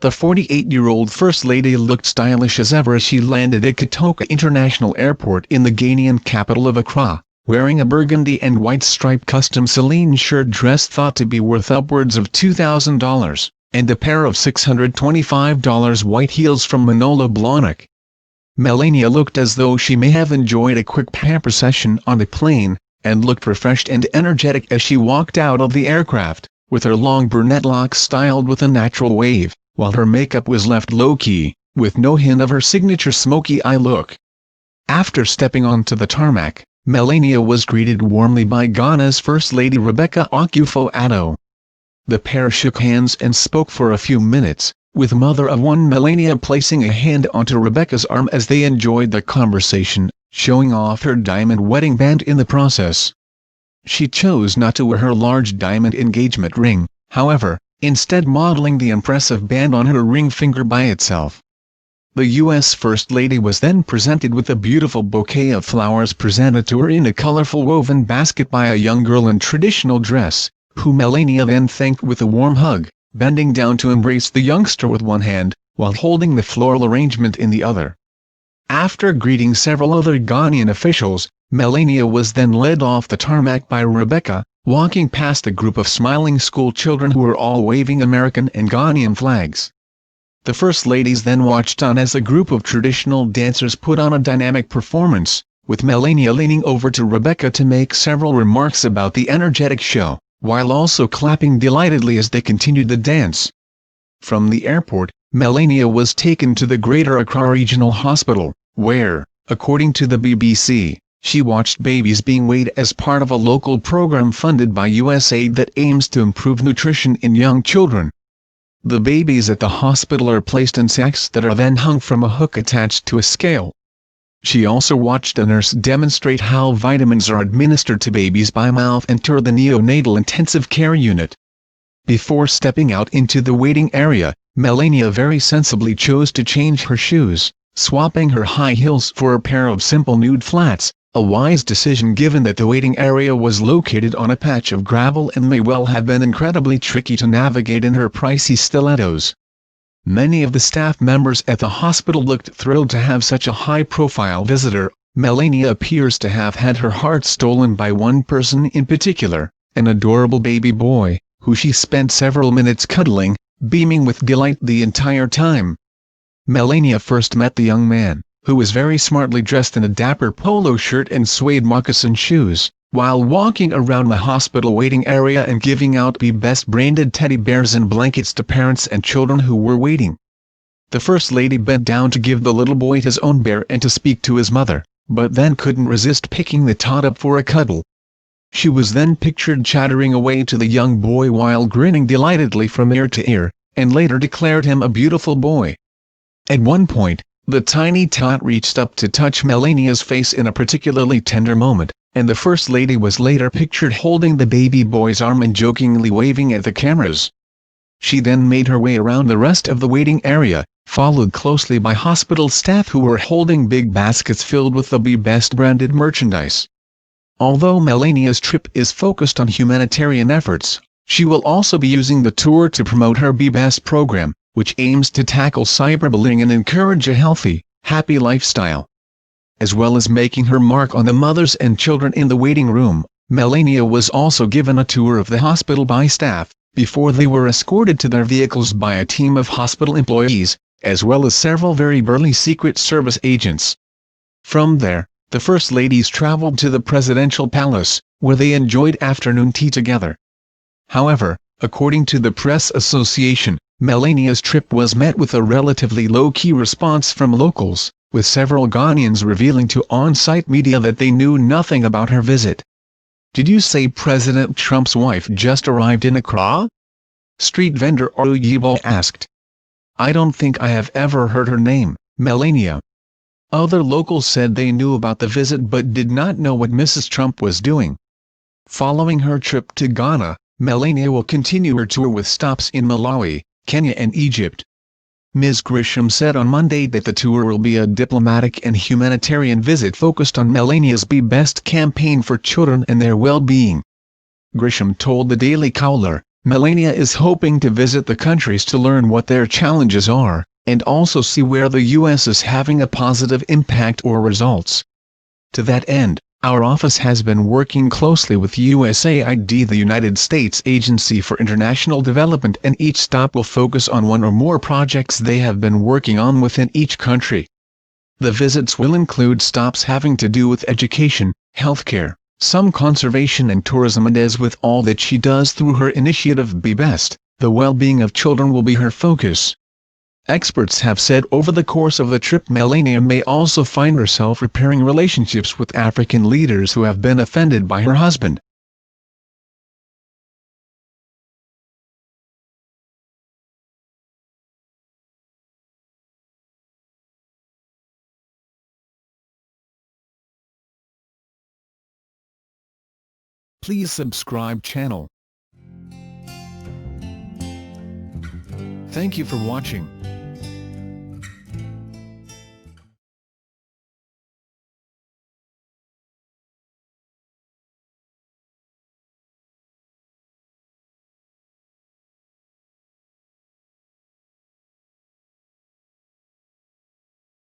The 48-year-old First Lady looked stylish as ever as she landed at Kotoka International Airport in the Ghanaian capital of Accra, wearing a burgundy and white striped custom Celine shirt dress thought to be worth upwards of $2,000, and a pair of $625 white heels from Manolo Blahnik. Melania looked as though she may have enjoyed a quick pamper session on the plane, and looked refreshed and energetic as she walked out of the aircraft, with her long brunette locks styled with a natural wave, while her makeup was left low-key, with no hint of her signature smoky eye look. After stepping onto the tarmac, Melania was greeted warmly by Ghana's First Lady Rebecca Akufo-Addo. The pair shook hands and spoke for a few minutes, with mother-of-one Melania placing a hand onto Rebecca's arm as they enjoyed the conversation, showing off her diamond wedding band in the process. She chose not to wear her large diamond engagement ring, however, instead modeling the impressive band on her ring finger by itself. The U.S. First Lady was then presented with a beautiful bouquet of flowers presented to her in a colorful woven basket by a young girl in traditional dress, who Melania then thanked with a warm hug, bending down to embrace the youngster with one hand, while holding the floral arrangement in the other. After greeting several other Ghanaian officials, Melania was then led off the tarmac by Rebecca, walking past a group of smiling school children who were all waving American and Ghanaian flags. The First Ladies then watched on as a group of traditional dancers put on a dynamic performance, with Melania leaning over to Rebecca to make several remarks about the energetic show, while also clapping delightedly as they continued the dance. From the airport, Melania was taken to the Greater Accra Regional Hospital, where, according to the BBC, she watched babies being weighed as part of a local program funded by USAID that aims to improve nutrition in young children. The babies at the hospital are placed in sacks that are then hung from a hook attached to a scale. She also watched a nurse demonstrate how vitamins are administered to babies by mouth and toured the neonatal intensive care unit. Before stepping out into the waiting area, Melania very sensibly chose to change her shoes, swapping her high heels for a pair of simple nude flats, a wise decision given that the waiting area was located on a patch of gravel and may well have been incredibly tricky to navigate in her pricey stilettos. Many of the staff members at the hospital looked thrilled to have such a high-profile visitor. Melania appears to have had her heart stolen by one person in particular, an adorable baby boy, who she spent several minutes cuddling, beaming with delight the entire time. Melania first met the young man, who was very smartly dressed in a dapper polo shirt and suede moccasin shoes, while walking around the hospital waiting area and giving out Be Best branded teddy bears and blankets to parents and children who were waiting. The First Lady bent down to give the little boy his own bear and to speak to his mother, but then couldn't resist picking the tot up for a cuddle. She was then pictured chattering away to the young boy while grinning delightedly from ear to ear, and later declared him a beautiful boy. At one point, the tiny tot reached up to touch Melania's face in a particularly tender moment, and the First Lady was later pictured holding the baby boy's arm and jokingly waving at the cameras. She then made her way around the rest of the waiting area, followed closely by hospital staff who were holding big baskets filled with the Be Best branded merchandise. Although Melania's trip is focused on humanitarian efforts, she will also be using the tour to promote her Be Best program, which aims to tackle cyberbullying and encourage a healthy, happy lifestyle. As well as making her mark on the mothers and children in the waiting room, Melania was also given a tour of the hospital by staff, before they were escorted to their vehicles by a team of hospital employees, as well as several very burly Secret Service agents. From there, the First Ladies traveled to the Presidential Palace, where they enjoyed afternoon tea together. However, according to the Press Association, Melania's trip was met with a relatively low-key response from locals, with several Ghanaians revealing to on-site media that they knew nothing about her visit. "Did you say President Trump's wife just arrived in Accra?" street vendor Oruyibo asked. "I don't think I have ever heard her name, Melania." Other locals said they knew about the visit but did not know what Mrs. Trump was doing. Following her trip to Ghana, Melania will continue her tour with stops in Malawi, Kenya and Egypt. Ms. Grisham said on Monday that the tour will be a diplomatic and humanitarian visit focused on Melania's Be Best campaign for children and their well-being. Grisham told the Daily Caller, Melania is hoping to visit the countries to learn what their challenges are, and also see where the US is having a positive impact or results. To that end, our office has been working closely with USAID, the United States Agency for International Development, and each stop will focus on one or more projects they have been working on within each country. The visits will include stops having to do with education, healthcare, some conservation and tourism, and as with all that she does through her initiative Be Best, the well-being of children will be her focus. Experts have said over the course of the trip Melania may also find herself repairing relationships with African leaders who have been offended by her husband. Please subscribe channel. Thank you for watching.